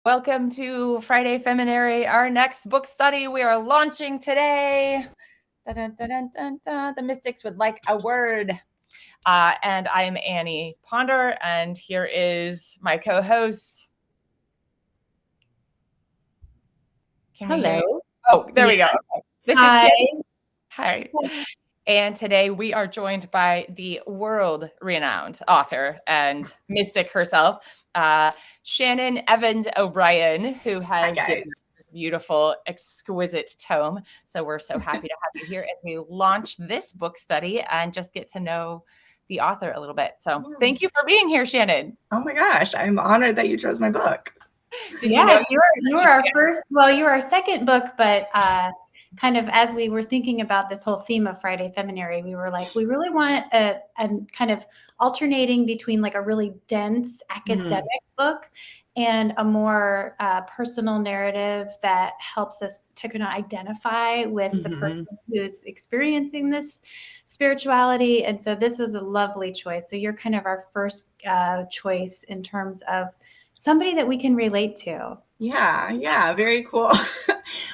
Welcome to Friday Feminary, our next book study. We are launching today. Dun, dun, dun, dun, dun. The Mystics Would Like a Word. And I am Annie Ponder, and here is my co-host. Hello. Oh, there we go. Okay. This is Kim. Hi. And today we are joined by the world-renowned author and mystic herself, Shannon Evans O'Brien, who has given this beautiful, exquisite tome. So we're so happy to have you here as we launch this book study and just get to know the author a little bit. So thank you for being here, Shannon. Oh my gosh, I'm honored that you chose my book. Did you know you were our first? Well, you were our second book, but kind of as we were thinking about this whole theme of Friday Feminary, we were like, we really want a kind of alternating between like a really dense academic book and a more personal narrative that helps us to kind of identify with the person who's experiencing this spirituality. And so this was a lovely choice. So you're kind of our first choice in terms of somebody that we can relate to. Yeah, very cool.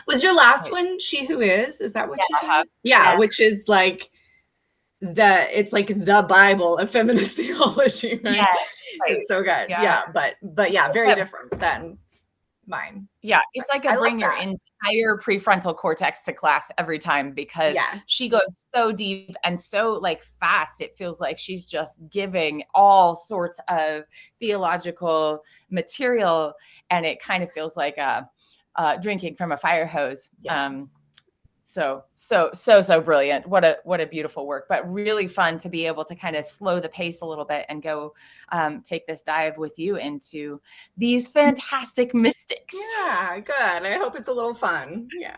Was your last one She Who Is? Is that what you did? Yeah, which is like it's like the Bible of feminist theology, right? Yes, right. It's so good. Yeah, but yeah, very different than mine. Yeah, it's like bring your entire prefrontal cortex to class every time because she goes so deep and so like fast. It feels like she's just giving all sorts of theological material, and it kind of feels like drinking from a fire hose. So brilliant. What a beautiful work, but really fun to be able to kind of slow the pace a little bit and go take this dive with you into these fantastic mystics. Yeah, good. I hope it's a little fun. Yeah.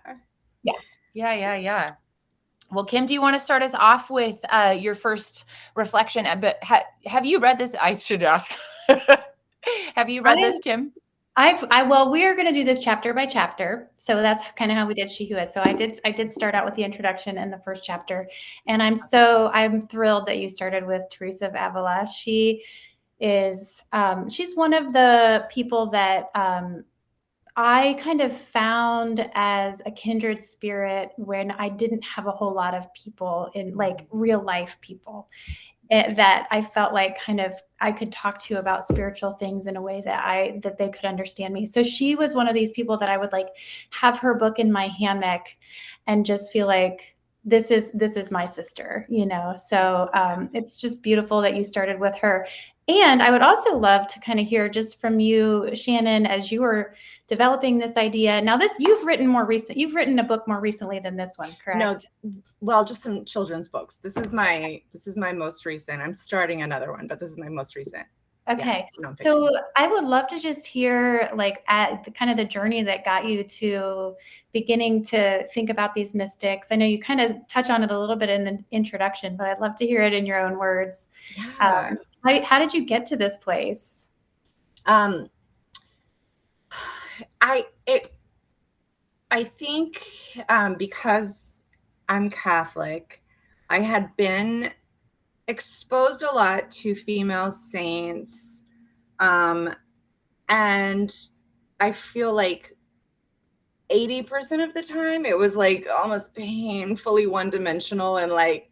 Well, Kim, do you want to start us off with your first reflection? But have you read this? I should ask. Have you read this, Kim? Well, we are going to do this chapter by chapter. So that's kind of how we did She Who Is. So I did start out with the introduction in the first chapter. And I'm thrilled that you started with Teresa of Avila. She is, she's one of the people that I kind of found as a kindred spirit when I didn't have a whole lot of people in like real life people. That I felt like kind of I could talk to about spiritual things in a way that they could understand me. So she was one of these people that I would like have her book in my hammock and just feel like this is my sister, you know? So it's just beautiful that you started with her. And I would also love to kind of hear just from you, Shannon, as you were developing this idea. Now you've written a book more recently than this one, correct? No, well, just some children's books. This is my most recent. I'm starting another one, but this is my most recent. Okay. So I would love to just hear like at the kind of the journey that got you to beginning to think about these mystics. I know you kind of touch on it a little bit in the introduction, but I'd love to hear it in your own words. Yeah. How did you get to this place? I think because I'm Catholic, I had been exposed a lot to female saints, and I feel like 80% of the time it was like almost painfully one-dimensional and like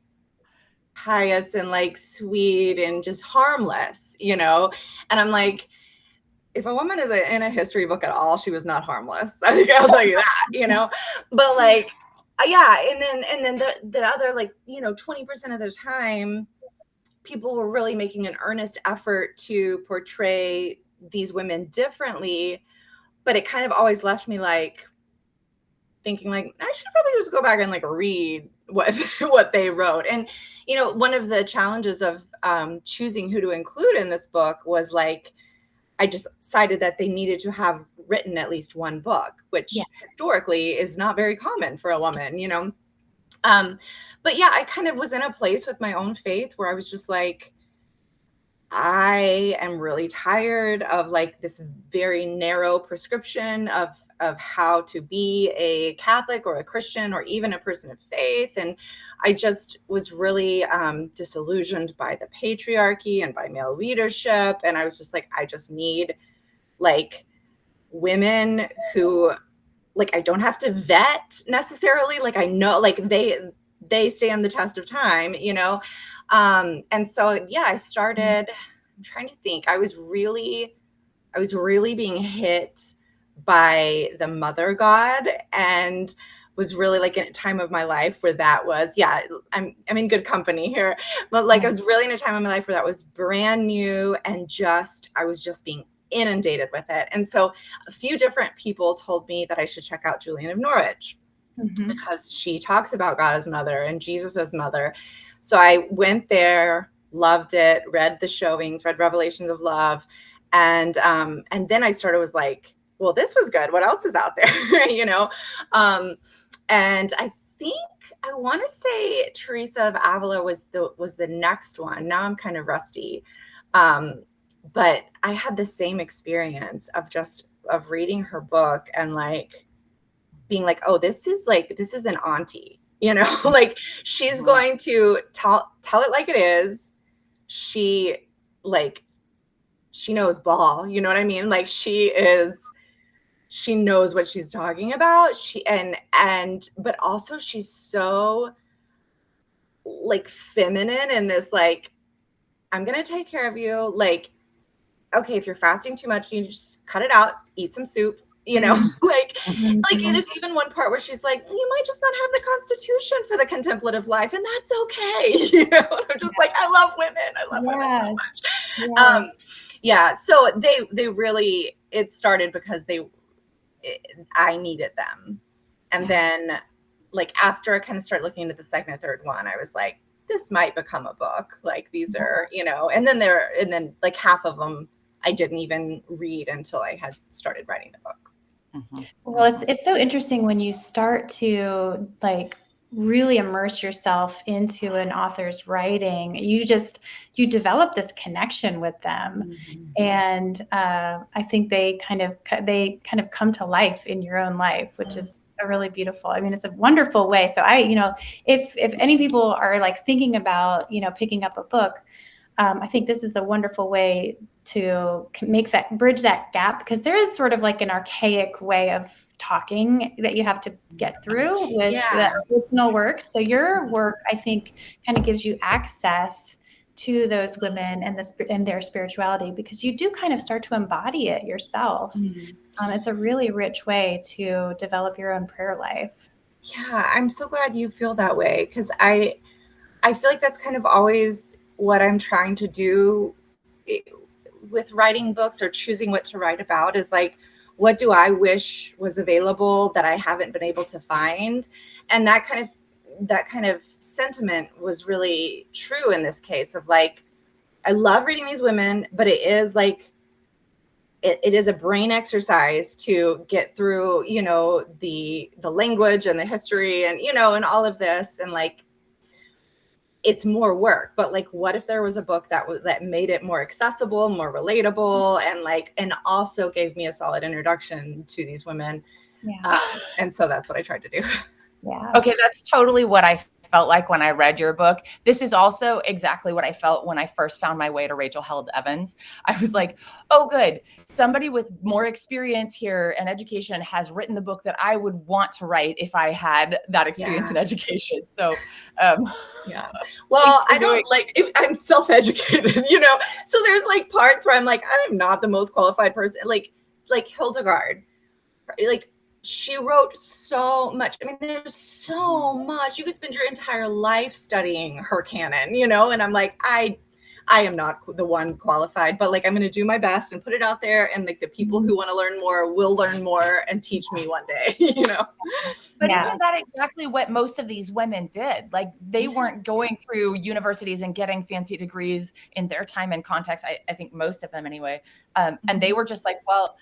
pious and like sweet and just harmless, you know? And I'm like, if a woman is in a history book at all, she was not harmless. I think I'll tell you that, you know? But like, and then the other like, 20% of the time, people were really making an earnest effort to portray these women differently, but it kind of always left me like thinking like I should probably just go back and like read what they wrote. And one of the challenges of choosing who to include in this book was like I just decided that they needed to have written at least one book, which historically is not very common for a woman, but yeah, I kind of was in a place with my own faith where I was just like, I am really tired of like this very narrow prescription of how to be a Catholic or a Christian or even a person of faith. And I just was really disillusioned by the patriarchy and by male leadership. And I was just like, I just need like women who like I don't have to vet necessarily. Like I know like they stand the test of time, you know? And so, yeah, I started, I'm trying to think, I was really being hit by the mother god, and was really like in a time of my life where that was, yeah, I'm in good company here, but like I was really in a time of my life where that was brand new, and I was just being inundated with it. And so a few different people told me that I should check out Julian of Norwich because she talks about God as mother and Jesus as mother. So I went there, loved it, read the showings, read Revelations of Love. And then I was like, well, this was good. What else is out there? You know? And I think I want to say Teresa of Avila was the next one. Now I'm kind of rusty. But I had the same experience of reading her book and like being like, oh, this is an auntie, you know, like she's going to tell it like it is. She knows ball, you know what I mean? Like she knows what she's talking about. But also she's so like feminine in this, like, I'm going to take care of you. Like, okay, if you're fasting too much, you just cut it out, eat some soup, you know, like there's even one part where she's like, you might just not have the constitution for the contemplative life, and that's okay. You know, and I'm just like, I love women. I love women so much. Yeah. So they really, it started because I needed them. And then like, after I kind of started looking at the second or third one, I was like, this might become a book. Like these are, you know, and then like half of them I didn't even read until I had started writing the book. Well, it's so interesting when you start to like really immerse yourself into an author's writing. You develop this connection with them, and I think they kind of come to life in your own life, which is a really beautiful. I mean, it's a wonderful way. So if any people are like thinking about picking up a book, I think this is a wonderful way to bridge that gap, because there is sort of like an archaic way of talking that you have to get through with the original works. So your work, I think, kind of gives you access to those women and their spirituality, because you do kind of start to embody it yourself. It's a really rich way to develop your own prayer life. Yeah, I'm so glad you feel that way, because I feel like that's kind of always what I'm trying to do with writing books or choosing what to write about, is like, what do I wish was available that I haven't been able to find? And that kind of sentiment was really true in this case, of like, I love reading these women, but it is like, it is a brain exercise to get through, you know, the language and the history and, you know, and all of this. And like, it's more work. But like, what if there was a book that made it more accessible, more relatable, and also gave me a solid introduction to these women? And so that's what I tried to do. Okay, that's totally what I felt like when I read your book. This is also exactly what I felt when I first found my way to Rachel Held Evans. I was like, oh, good. Somebody with more experience here and education has written the book that I would want to write if I had that experience in education. So, well, I'm self-educated, you know? So there's like parts where I'm like, I'm not the most qualified person. Like Hildegard, like, she wrote so much. I mean, there's so much. You could spend your entire life studying her canon, you know? And I'm like, I am not the one qualified, but like, I'm going to do my best and put it out there. And like, the people who want to learn more will learn more and teach me one day, you know? But isn't that exactly what most of these women did? Like, they weren't going through universities and getting fancy degrees in their time and context. I think most of them anyway. And they were just like, well,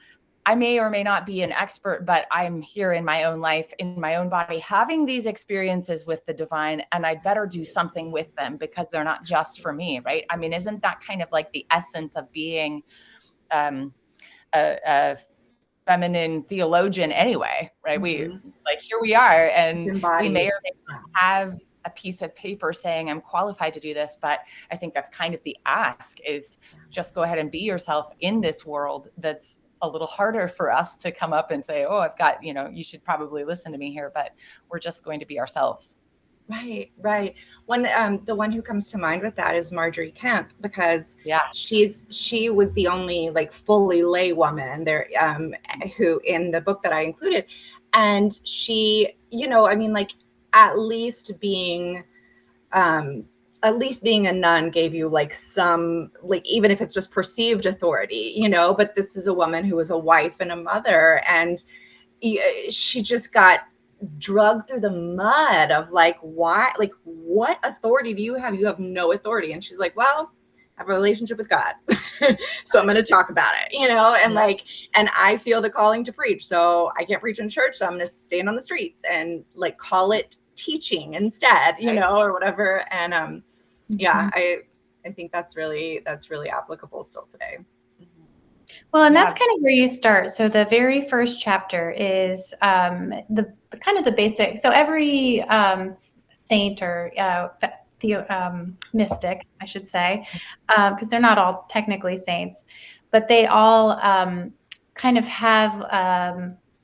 I may or may not be an expert, but I'm here in my own life, in my own body, having these experiences with the divine, and I'd better do something with them because they're not just for me, right? I mean, isn't that kind of like the essence of being a feminine theologian anyway, right? We like, here we are, and we may or may not have a piece of paper saying I'm qualified to do this, but I think that's kind of the ask, is just go ahead and be yourself in this world that's a little harder for us to come up and say, oh, I've got, you should probably listen to me here, but we're just going to be ourselves. Right, right. The one who comes to mind with that is Marjorie Kemp, because she was the only like fully lay woman there, who in the book that I included, and she, like at least being a nun gave you like some, like, even if it's just perceived authority, but this is a woman who was a wife and a mother, and she just got drugged through the mud of like, why, like, what authority do you have? You have no authority. And she's like, well, I have a relationship with God. So I'm going to talk about it, and I feel the calling to preach. So I can't preach in church. So I'm going to stand on the streets and like call it teaching instead, or whatever. And I think that's really applicable still today. Well, and that's kind of where you start. So the very first chapter is the kind of the basic. So every saint or mystic, I should say, because they're not all technically saints, but they all kind of have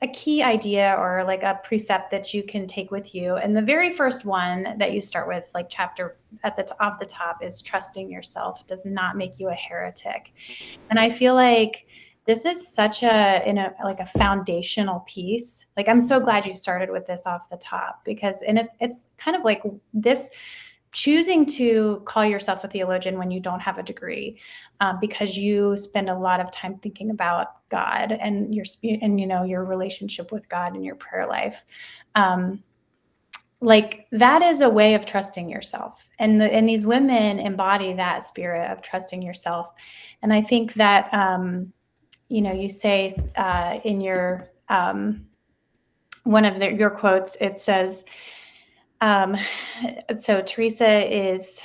a key idea or like a precept that you can take with you. And the very first one that you start with, like chapter off the top, is trusting yourself does not make you a heretic. And I feel like this is such a foundational piece. Like, I'm so glad you started with this off the top, because, and it's kind of like this, choosing to call yourself a theologian when you don't have a degree, because you spend a lot of time thinking about God and your relationship with God and your prayer life. Like, that is a way of trusting yourself. And these women embody that spirit of trusting yourself. And I think that, you say in your, one of your quotes, it says, so Teresa is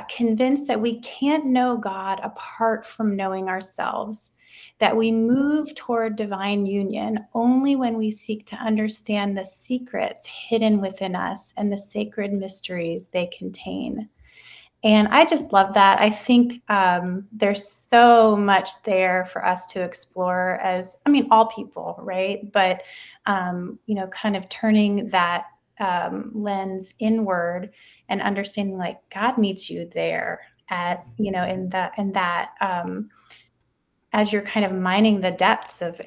convinced that we can't know God apart from knowing ourselves, that we move toward divine union only when we seek to understand the secrets hidden within us and the sacred mysteries they contain. And I just love that. I think there's so much there for us to explore all people, right? But, kind of turning that lens inward and understanding like God meets you there at, in that, as you're kind of mining the depths of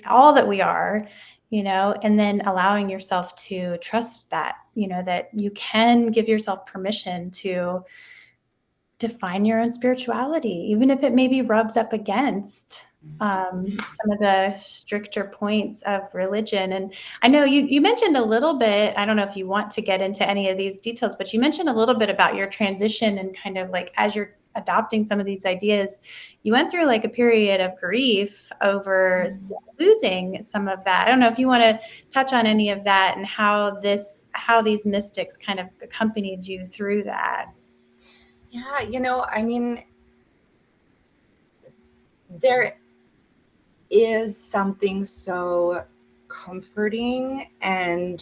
all that we are, and then allowing yourself to trust that, that you can give yourself permission to define your own spirituality, even if it maybe rubs up against some of the stricter points of religion. And I know you mentioned a little bit, I don't know if you want to get into any of these details, but you mentioned a little bit about your transition and kind of like, as you're adopting some of these ideas, you went through like a period of grief over losing some of that. I don't know if you want to touch on any of that and how these mystics kind of accompanied you through that. Yeah, there is something so comforting and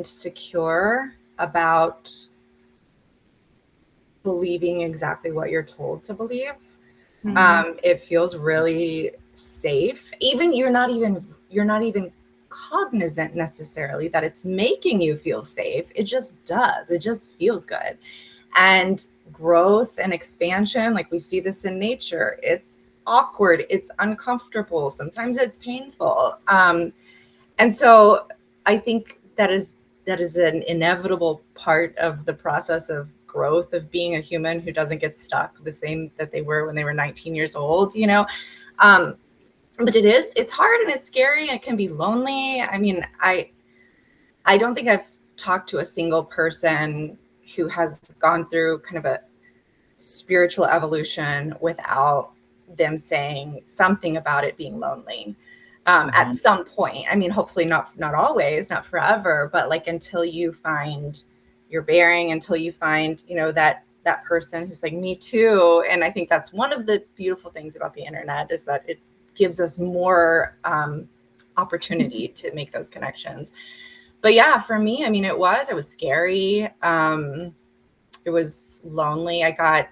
secure about believing exactly what you're told to believe. It feels really safe. Even you're not even cognizant necessarily that it's making you feel safe. It just does. It just feels good. And growth and expansion, like we see this in nature, it's awkward, it's uncomfortable, sometimes it's painful. And so I think that is an inevitable part of the process of growth, of being a human who doesn't get stuck the same that they were when they were 19 years old, But it's hard and it's scary and it can be lonely. I mean, I don't think I've talked to a single person who has gone through kind of a spiritual evolution without them saying something about it being lonely at some point. I mean, hopefully not always, not forever, but like until you find your bearing, until you find, that person who's like, me too. And I think that's one of the beautiful things about the internet, is that it gives us more opportunity to make those connections. But yeah, for me, I mean, it was scary. It was lonely. I got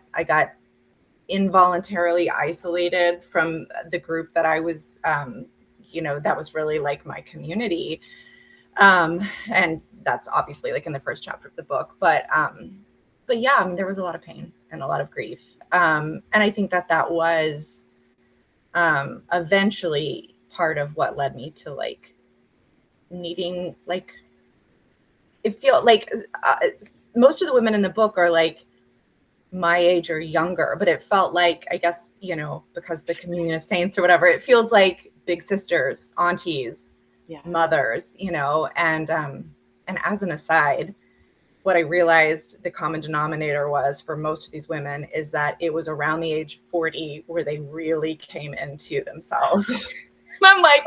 involuntarily isolated from the group that I was, that was really like my community. And that's obviously like in the first chapter of the book, but yeah, I mean, there was a lot of pain and a lot of grief. And I think that was eventually part of what led me to like needing, like, it felt like most of the women in the book are like my age or younger, but it felt like, I guess, because the communion of saints or whatever, it feels like big sisters, aunties, mothers, and as an aside, what I realized the common denominator was for most of these women is that it was around the age 40 where they really came into themselves. And I'm like,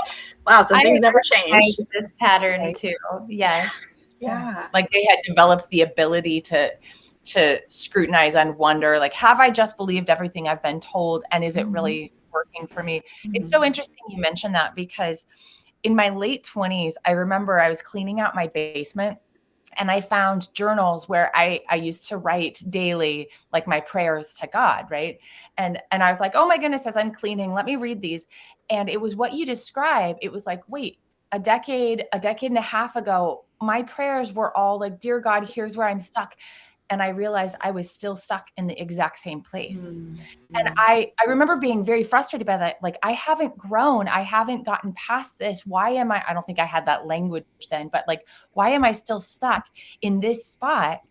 wow, some things never change. This pattern too. Yes. Yeah. Like they had developed the ability to scrutinize and wonder, like, have I just believed everything I've been told? And is it really working for me? It's so interesting you mentioned that, because in my late 20s, I remember I was cleaning out my basement and I found journals where I used to write daily, like my prayers to God, right? And I was like, oh my goodness, as I'm cleaning, let me read these. And it was what you described. It was like, wait, a decade and a half ago, my prayers were all like, dear God, here's where I'm stuck. And I realized I was still stuck in the exact same place. And I remember being very frustrated by that. Like, I haven't grown. I haven't gotten past this. Why am I don't think I had that language then, but like, why am I still stuck in this spot?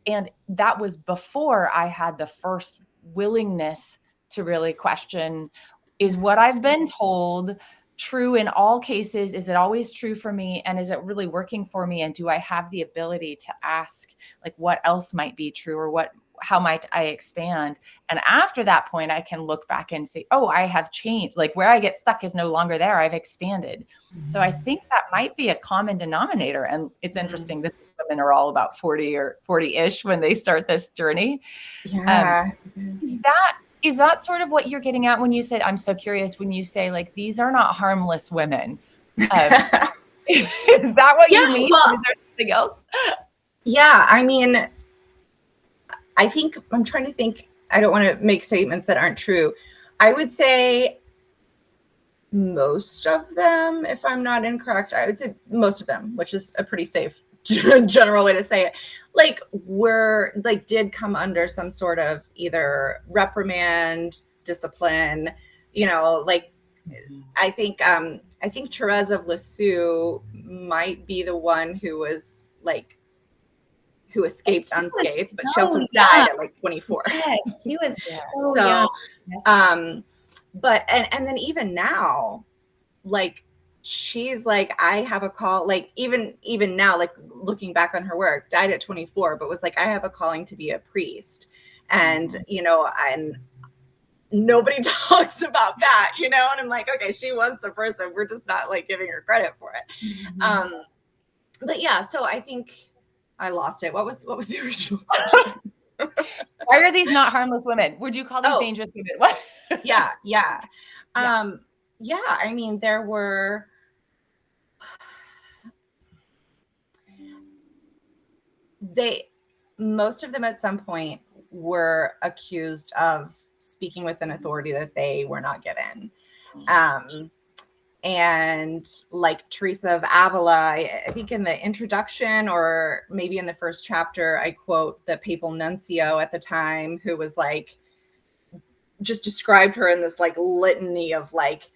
And that was before I had the first willingness to really question, is what I've been told true in all cases? Is it always true for me? And is it really working for me? And do I have the ability to ask, like, what else might be true, or how might I expand? And after that point, I can look back and say, oh, I have changed. Like, where I get stuck is no longer there. I've expanded. So I think that might be a common denominator. And it's interesting that women are all about 40 or 40-ish when they start this journey. Yeah. Is that sort of what you're getting at when you say, I'm so curious, when you say, like, these are not harmless women? Is that what you mean? Well, is there something else? Yeah. I mean, I'm trying to think. I don't want to make statements that aren't true. I would say most of them, if I'm not incorrect, I would say most of them, which is a pretty safe general way to say it, like, did come under some sort of either reprimand, discipline, like, I think Therese of Lisieux might be the one who escaped unscathed, but she also died at like 24. Yes, she was so young. But and then even now, like, she's like, I have a call, like, even now, like, looking back on her work, died at 24, but was like, I have a calling to be a priest. And and nobody talks about that, and I'm like, okay, she was a person, we're just not like giving her credit for it. But yeah, so I think I lost it. What was the original question? Why are these not harmless women? Would you call these dangerous women? What? Yeah. I mean, there were most of them at some point were accused of speaking with an authority that they were not given. And like Teresa of Avila, I think in the introduction or maybe in the first chapter, I quote the papal nuncio at the time, who was like, just described her in this like litany of like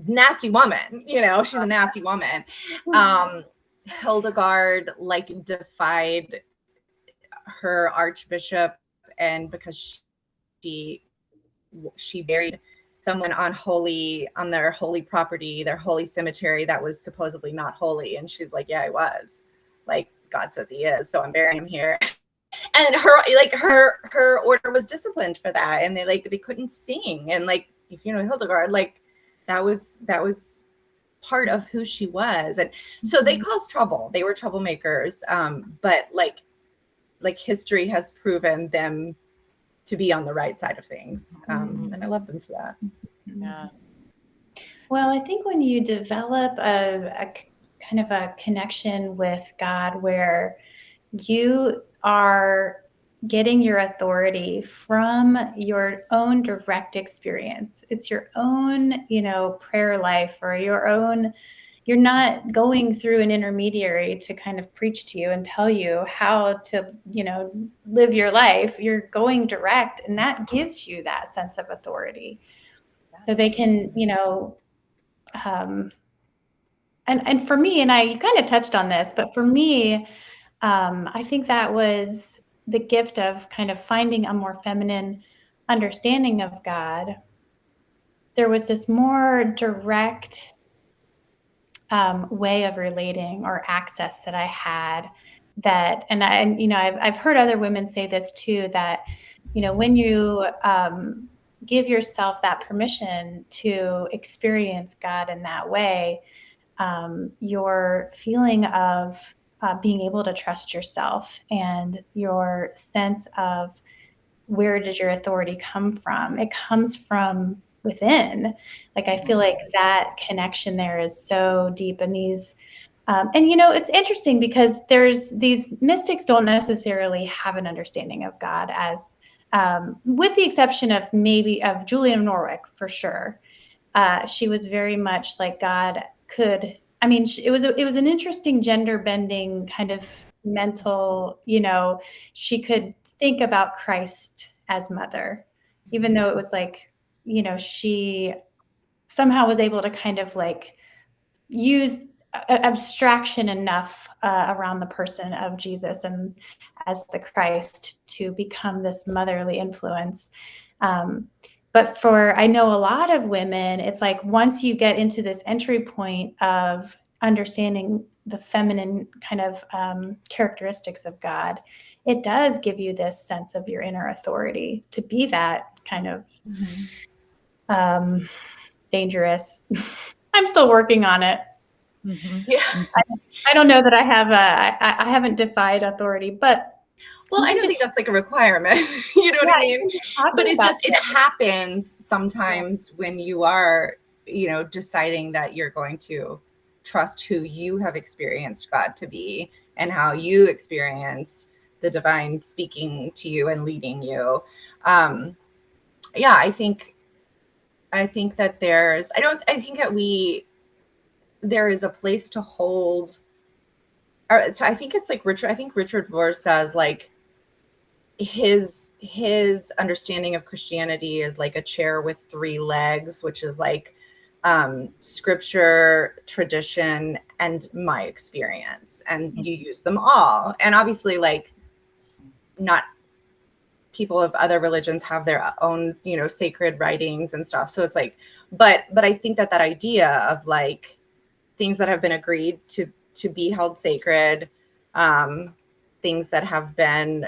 nasty woman, she's a nasty woman. Hildegard like defied her archbishop, and because she buried someone on their holy property, their holy cemetery that was supposedly not holy, and she's like, yeah, I was, like, God says he is, so I'm burying him here. And her order was disciplined for that, and they couldn't sing, and like, if Hildegard, like, that was part of who she was. And so they caused trouble, they were troublemakers, but like history has proven them to be on the right side of things, and I love them for that. Yeah. Well, I think when you develop a kind of a connection with God, where you are getting your authority from your own direct experience. It's your own, prayer life, or your own. You're not going through an intermediary to kind of preach to you and tell you how to, live your life. You're going direct, and that gives you that sense of authority. So they can, and for me, and you kind of touched on this, but for me, I think that was the gift of kind of finding a more feminine understanding of God. There was this more direct way of relating or access that I had that, and I've heard other women say this too, that, when you give yourself that permission to experience God in that way, your feeling of being able to trust yourself and your sense of where does your authority come from? It comes from within. Like, I feel like that connection there is so deep. And these, and it's interesting because there's these mystics don't necessarily have an understanding of God as, with the exception of maybe of Julian of Norwich, for sure. She was very much like God could. I mean, it was an interesting gender bending kind of mental. She could think about Christ as mother, even though it was like, she somehow was able to kind of like use abstraction enough around the person of Jesus and as the Christ to become this motherly influence. But I know a lot of women, it's like once you get into this entry point of understanding the feminine kind of characteristics of God, it does give you this sense of your inner authority to be that kind of dangerous. I'm still working on it. Mm-hmm. Yeah, I don't know that I have. I haven't defied authority, but I don't think that's like a requirement. You know what I mean? But it happens sometimes when you are, deciding that you're going to trust who you have experienced God to be and how you experience the divine speaking to you and leading you. I think that there is a place to hold. So I think it's like Richard Rohr says, like, his understanding of Christianity is like a chair with three legs, which is like scripture, tradition, and my experience, and you use them all. And obviously, like, not people of other religions have their own, sacred writings and stuff. So it's like, but I think that idea of like things that have been agreed to be held sacred, things that have been,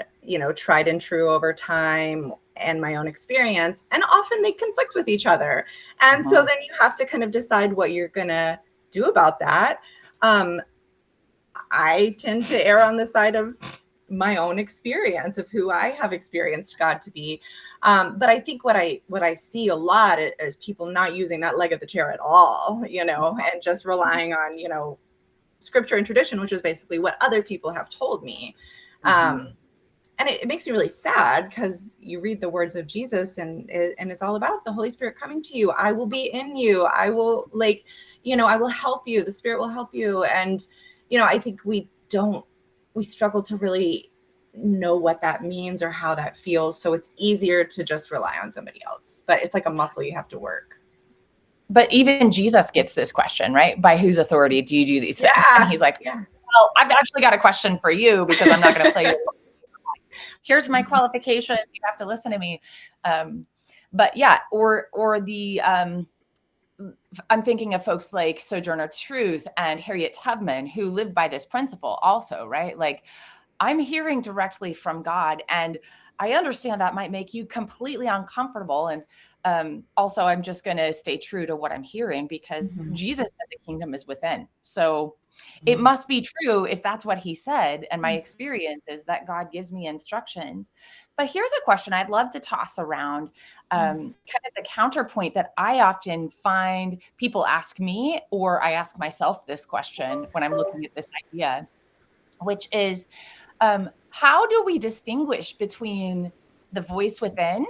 tried and true over time, and my own experience, and often they conflict with each other. And so then you have to kind of decide what you're going to do about that. I tend to err on the side of my own experience of who I have experienced God to be. But I think what I see a lot is people not using that leg of the chair at all, and just relying on, scripture and tradition, which is basically what other people have told me. And it makes me really sad because you read the words of Jesus and it's all about the Holy Spirit coming to you. I will be in you. I will I will help you. The Spirit will help you. And, I think we struggle to really know what that means or how that feels. So it's easier to just rely on somebody else, but it's like a muscle you have to work. But even Jesus gets this question, right? By whose authority do you do these things? Yeah. And he's like, well, I've actually got a question for you because I'm not going to play you. Here's my qualifications. You have to listen to me. But yeah, or the, I'm thinking of folks like Sojourner Truth and Harriet Tubman, who lived by this principle also, right? Like, I'm hearing directly from God, and I understand that might make you completely uncomfortable. And also, I'm just going to stay true to what I'm hearing because Jesus said the kingdom is within. So it must be true if that's what he said. And my experience is that God gives me instructions. But here's a question I'd love to toss around, kind of the counterpoint that I often find people ask me, or I ask myself this question when I'm looking at this idea, which is, how do we distinguish between the voice within,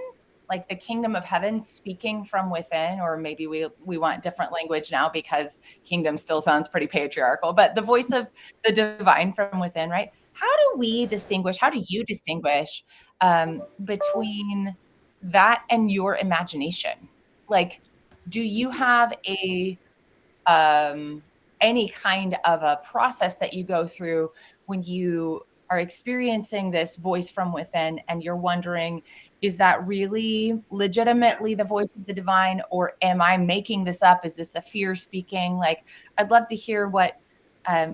like the kingdom of heaven speaking from within, or maybe we want different language now because kingdom still sounds pretty patriarchal, but the voice of the divine from within, right? How do you distinguish between that and your imagination? Like, do you have any kind of a process that you go through when you are experiencing this voice from within and you're wondering, is that really legitimately the voice of the divine, or am I making this up? Is this a fear speaking? Like, I'd love to hear what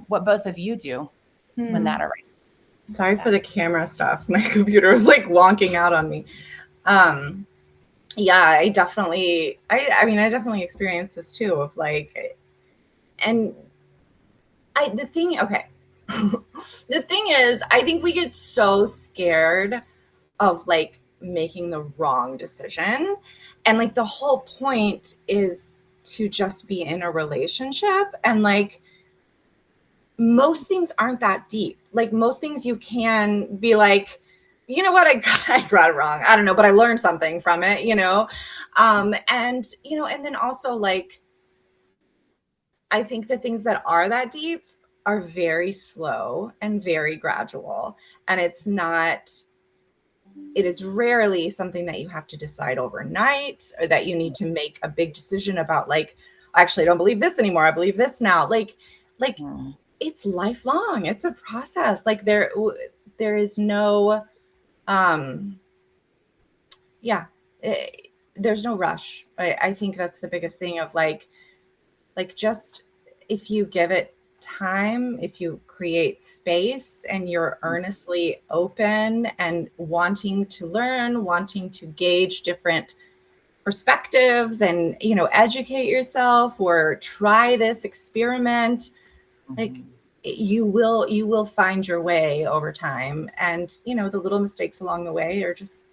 both of you do when that arises. Sorry for the camera stuff. My computer was like wonking out on me. Yeah, I definitely experienced this too, of like, and the thing is, I think we get so scared of like making the wrong decision. And like the whole point is to just be in a relationship. And like most things aren't that deep. Like most things you can be like, you know what, I got it wrong. I don't know, but I learned something from it, you know? And, you know, and then also like, I think the things that are that deep are very slow and very gradual. And it is rarely something that you have to decide overnight, or that you need to make a big decision about, like, actually, I don't believe this anymore, I believe this now. Like it's lifelong. It's a process. Like there is no, there's no rush. I think that's the biggest thing of like just, if you give it time, if you create space and you're earnestly open and wanting to learn, wanting to gauge different perspectives and, you know, educate yourself or try this experiment, like you will find your way over time. And, you know, the little mistakes along the way are just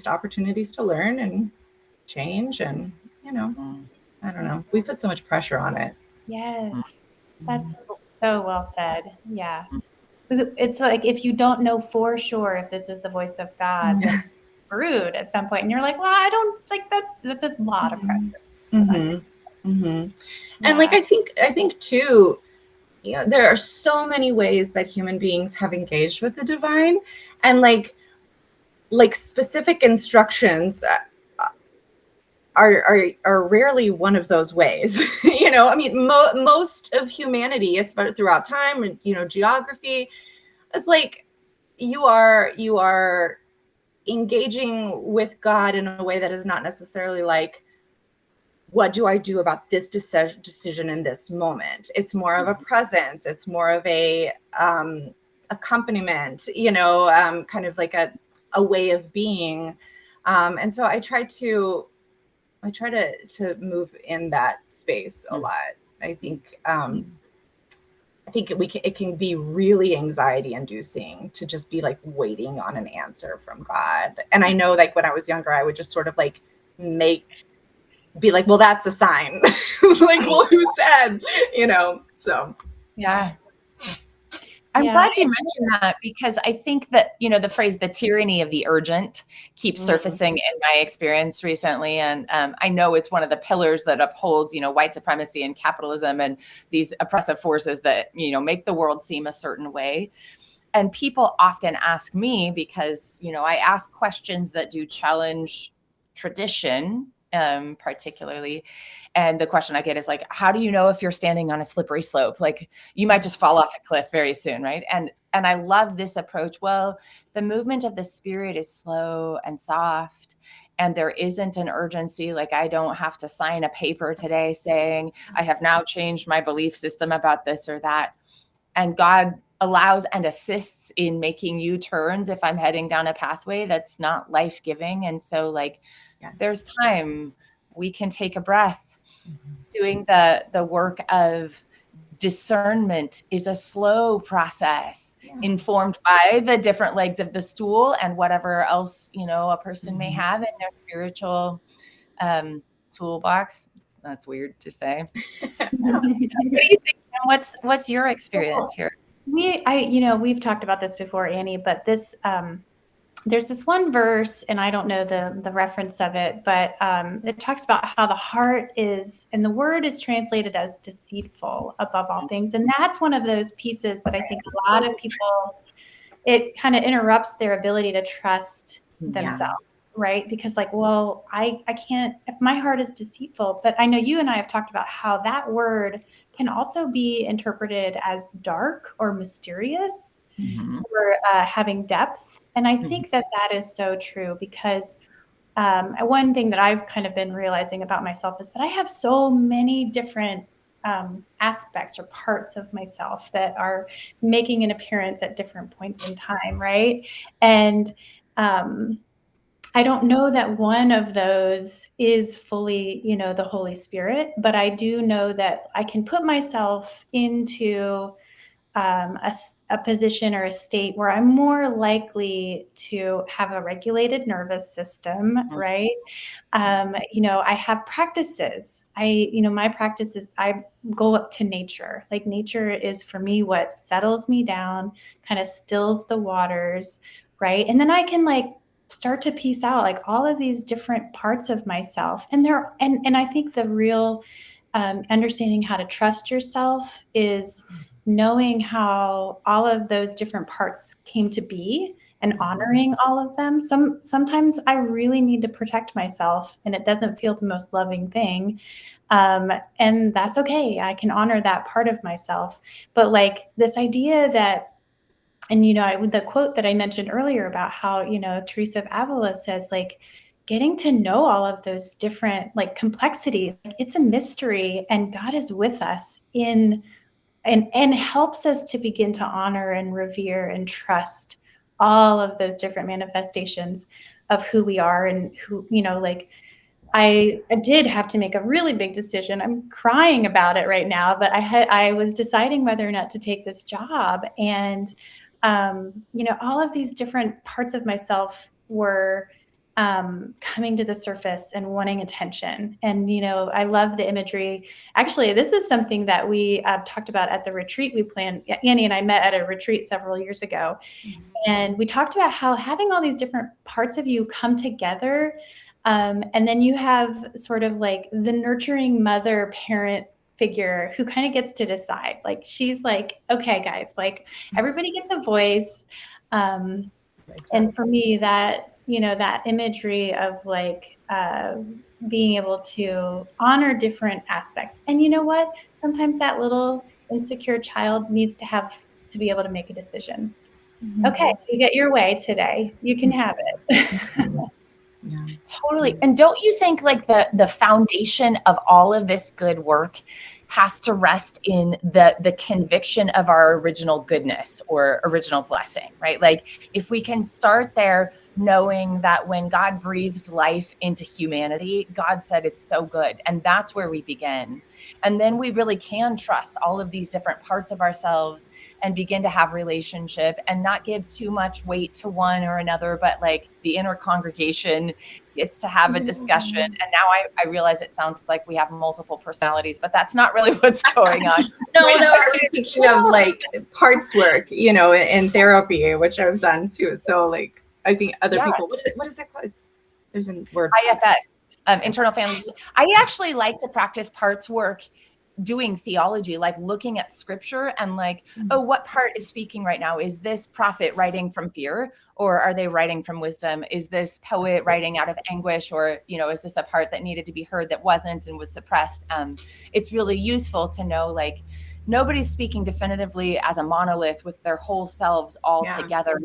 opportunities to learn and change. And, you know, I don't know. We put so much pressure on it. Yes. That's so well said. Yeah. It's like, if you don't know for sure if this is the voice of God, then screwed at some point. And you're like, well, I don't like, that's a lot of pressure. And like, I think too, you know, there are so many ways that human beings have engaged with the divine, and like specific instructions are rarely one of those ways. You know, I mean, most of humanity, especially throughout time and, you know, geography, is like you are engaging with God in a way that is not necessarily like, what do I do about this decision in this moment? It's more of a presence. It's more of a accompaniment, you know, kind of like a way of being. And so I try to move in that space a lot. I think it can be really anxiety inducing to just be like waiting on an answer from God. And I know, like, when I was younger, I would just sort of like be like, well, that's a sign. Like, well, who said, you know? So yeah. I'm glad you mentioned that, because I think that, you know, the phrase, the tyranny of the urgent, keeps surfacing in my experience recently. And I know it's one of the pillars that upholds, you know, white supremacy and capitalism and these oppressive forces that, you know, make the world seem a certain way. And people often ask me, because, you know, I ask questions that do challenge tradition, particularly. And the question I get is like, how do you know if you're standing on a slippery slope? Like, you might just fall off a cliff very soon, right? And I love this approach. Well, the movement of the spirit is slow and soft, and there isn't an urgency. Like, I don't have to sign a paper today saying I have now changed my belief system about this or that. And God allows and assists in making U-turns if I'm heading down a pathway that's not life-giving. And so, like, there's time. We can take a breath. Doing the work of discernment is a slow process, informed by the different legs of the stool and whatever else, you know, a person may have in their spiritual toolbox. That's weird to say. What do you think? What's your experience here? we've talked about this before, Annie, but this, there's this one verse, and I don't know the reference of it, but it talks about how the heart is, and the word is translated as deceitful above all things. And that's one of those pieces that I think a lot of people, it kind of interrupts their ability to trust themselves, right? Because like, well, I can't, if my heart is deceitful, but I know you and I have talked about how that word can also be interpreted as dark or mysterious, or having depth. And I think that is so true, because one thing that I've kind of been realizing about myself is that I have so many different aspects or parts of myself that are making an appearance at different points in time, right? And I don't know that one of those is fully, the Holy Spirit, but I do know that I can put myself into a position or a state where I'm more likely to have a regulated nervous system, right? I have practices. My practice is I go up to nature. Like nature is for me what settles me down, kind of stills the waters, right? And then I can like start to piece out like all of these different parts of myself. And I think the real understanding how to trust yourself is knowing how all of those different parts came to be and honoring all of them. Sometimes I really need to protect myself and it doesn't feel the most loving thing. And that's okay. I can honor that part of myself. But like this idea that, and, the quote that I mentioned earlier about how, Teresa of Avila says, like, getting to know all of those different like complexities, it's a mystery, and God is with us and helps us to begin to honor and revere and trust all of those different manifestations of who we are and who, like I did have to make a really big decision. I'm crying about it right now, but I was deciding whether or not to take this job. And, all of these different parts of myself were coming to the surface and wanting attention. And, I love the imagery. Actually, this is something that we talked about at the retreat we planned. Annie and I met at a retreat several years ago. And we talked about how having all these different parts of you come together. And then you have sort of like the nurturing mother parent figure who kind of gets to decide. Like, she's like, okay, guys, like everybody gets a voice. And for me, that, that imagery of like being able to honor different aspects. And you know what? Sometimes that little insecure child needs to be able to make a decision. Okay, you get your way today. You can have it. Yeah. Totally. And don't you think like the foundation of all of this good work has to rest in the conviction of our original goodness or original blessing, right? Like if we can start there, knowing that when God breathed life into humanity, God said it's so good. And that's where we begin. And then we really can trust all of these different parts of ourselves and begin to have relationship and not give too much weight to one or another, but like the inner congregation gets to have a discussion. And now I realize it sounds like we have multiple personalities, but that's not really what's going on. No, I was thinking of like parts work, in therapy, which I've done too. So like, I think other people, what is it called? There's a word. IFS, internal families. I actually like to practice parts work doing theology, like looking at scripture and like, oh, what part is speaking right now? Is this prophet writing from fear, or are they writing from wisdom? Is this poet writing out of anguish, or, is this a part that needed to be heard that wasn't and was suppressed? It's really useful to know, like, nobody's speaking definitively as a monolith with their whole selves all together,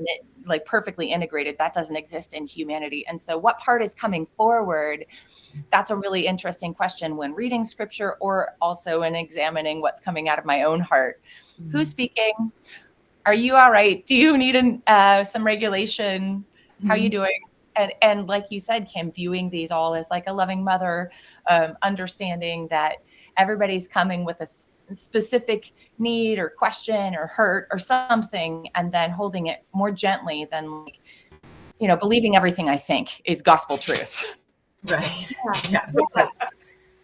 like perfectly integrated. That doesn't exist in humanity. And so what part is coming forward? That's a really interesting question when reading scripture, or also in examining what's coming out of my own heart. Who's speaking? Are you all right? Do you need some regulation? How are you doing? And like you said, Kim, viewing these all as like a loving mother, understanding that everybody's coming with a specific need or question or hurt or something, and then holding it more gently than like, believing everything I think is gospel truth. Right.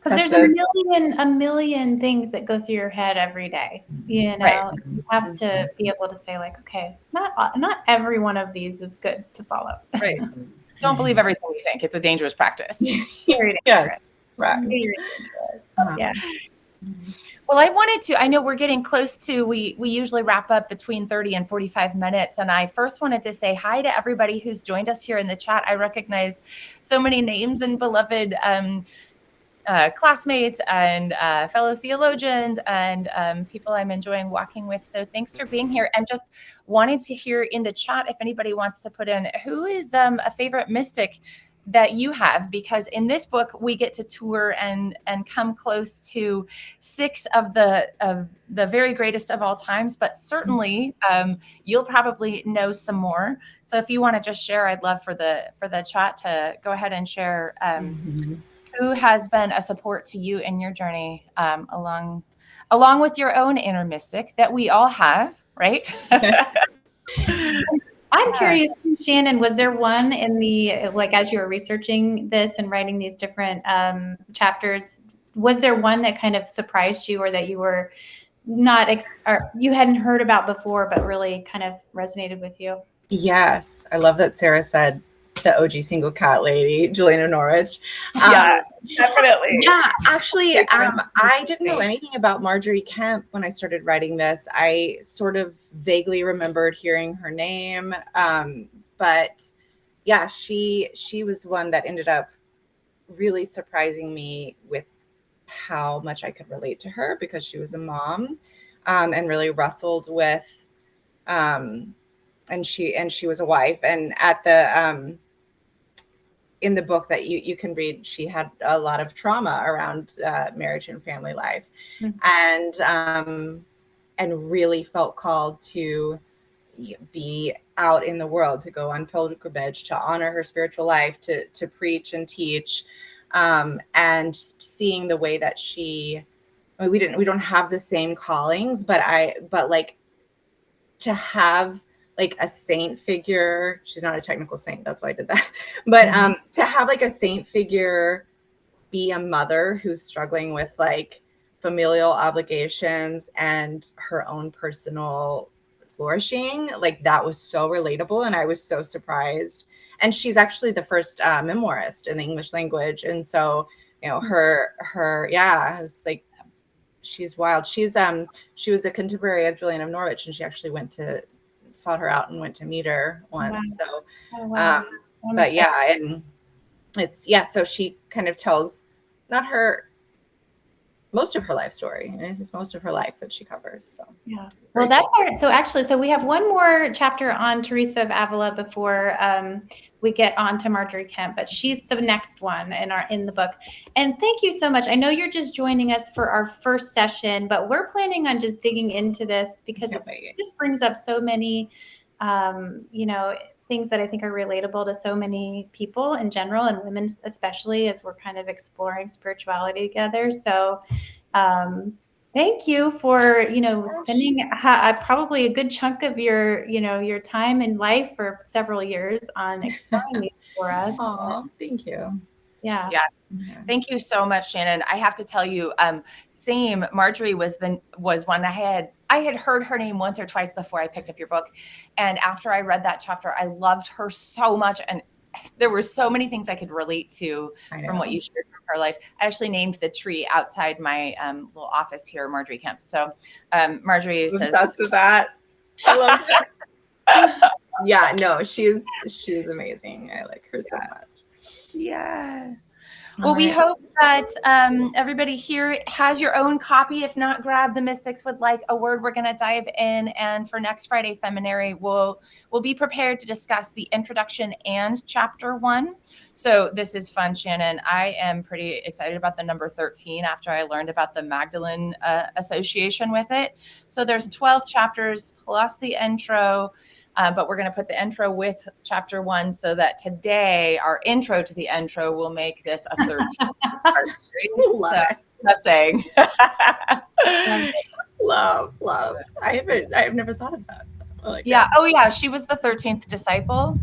Because there's a million things that go through your head every day. You know, Right. You have to be able to say like, okay, not every one of these is good to follow. Right. Don't believe everything you think. It's a dangerous practice. Very dangerous. Yes. Right. Very dangerous. Yeah. Well, I know we're getting close to, we usually wrap up between 30 and 45 minutes. And I first wanted to say hi to everybody who's joined us here in the chat. I recognize so many names and beloved classmates and fellow theologians and people I'm enjoying walking with. So thanks for being here. And just wanted to hear in the chat if anybody wants to put in who is a favorite mystic that you have, because in this book we get to tour and come close to 6 of the very greatest of all times, but certainly you'll probably know some more. So if you want to just share, I'd love for the chat to go ahead and share who has been a support to you in your journey along with your own inner mystic that we all have, right? I'm curious too, Shannon, was there one in the, like, as you were researching this and writing these different chapters, was there one that kind of surprised you or that you were not, or you hadn't heard about before, but really kind of resonated with you? Yes. I love that Sarah said the OG single cat lady, Julian of Norwich. Yeah, definitely. Yeah, actually, I didn't know anything about Marjorie Kemp when I started writing this. I sort of vaguely remembered hearing her name, but yeah, she was one that ended up really surprising me with how much I could relate to her, because she was a mom and really wrestled with, and she was a wife, and at the in the book that you can read, she had a lot of trauma around marriage and family life, and really felt called to be out in the world, to go on pilgrimage, to honor her spiritual life, to preach and teach, and seeing the way that we don't have the same callings, but like to have like a saint figure. She's not a technical saint, that's why I did that. But to have like a saint figure be a mother who's struggling with like familial obligations and her own personal flourishing, like that was so relatable, and I was so surprised. And she's actually the first memoirist in the English language, and so her yeah, it's like she's wild. She was a contemporary of Julian of Norwich, and she actually sought her out and went to meet her once. Wow. So, wow. But yeah, and it's, so she kind of tells most of her life story, and it's most of her life that she covers. So yeah, well, that's cool. So we have one more chapter on Teresa of Avila before we get on to Marjorie Kemp, but she's the next one in the book. And thank you so much. I know you're just joining us for our first session, but we're planning on just digging into this because it just brings up so many, things that I think are relatable to so many people in general, and women especially, as we're kind of exploring spirituality together. So thank you for, spending probably a good chunk of your time in life for several years on exploring these for us. Oh, thank you. Yeah. Thank you so much, Shannon. I have to tell you, same. Marjorie was one I had heard her name once or twice before I picked up your book. And after I read that chapter, I loved her so much. And there were so many things I could relate to from what you shared from her life. I actually named the tree outside my little office here, Marjorie Kemp. So Marjorie says, obsessed with that. I love that. Yeah, no, she's amazing. I like her so much. Yeah. Well, we hope that everybody here has your own copy. If not, grab The Mystics Would Like a Word. We're going to dive in. And for next Friday Feminary, we'll be prepared to discuss the introduction and chapter 1. So this is fun, Shannon. I am pretty excited about the number 13 after I learned about the Magdalene association with it. So there's 12 chapters plus the intro. But we're going to put the intro with chapter 1 so that today our intro to the intro will make this a 13-part series. Just saying. Love. I've never thought of that. That. Oh yeah. She was the 13th disciple.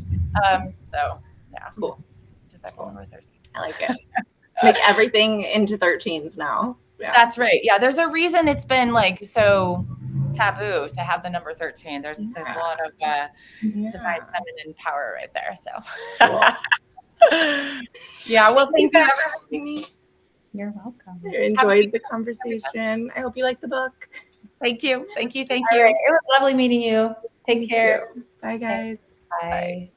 So yeah. Cool. Disciple number 13. I like it. make everything into 13s now. Yeah. That's right. Yeah, there's a reason it's been like so taboo to have the number 13. There's a lot of divine feminine power right there. So yeah, well, thank you for having me. You're welcome. I enjoyed the conversation. I hope you like the book. Thank you. Thank you. All right. It was lovely meeting you. Take care. Bye, guys. Bye.